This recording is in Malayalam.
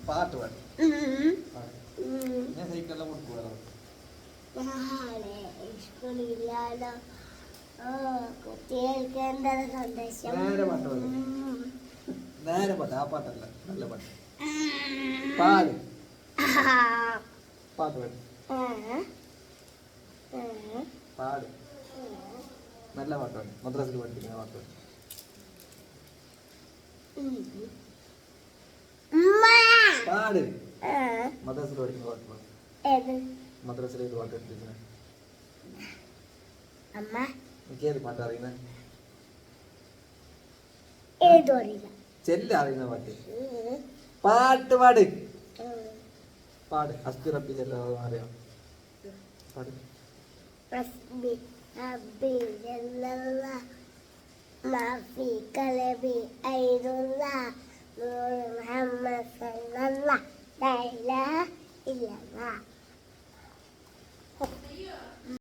പാട്ട് പാടും. ഞാൻ സൈക്കിളെല്ലാം കൊടുക്കുവാ. കുട്ടികൾക്ക് എന്താ സന്ദേശം? നേരെ പാട്ട് പാടും. നേരെ പാട്ട്, ആ പാട്ടല്ല, നല്ല പാട്ട് പാട്. പാട്ട് പാട്. പാട്. നല്ല പാട്ട് പാട്. മദ്രസയിൽ പഠിപ്പിക്കുന്ന പാട്ട് പാട്. പാട്. മദ്രസയിൽ പഠിക്കുന്ന പാട്ട് പാട്. മദ്രസയിൽ ഏത് പാട്ട് പഠിപ്പിക്കുന്നത്? എനിക്ക് ഏത് പാട്ട് അറിയുന്നത്? ചെല്ല അറിയുന്ന പാട്ട്. പാട്ട് പാട്. പാട്. അസ്തി റബ്ബി ചെല്ല അറിയാം. പാട്. മാഫി കലബി ഐദുല്ലാ നൂർ മുഹമ്മദ് സല്ലല്ലാഹു അലൈഹി വസല്ലം.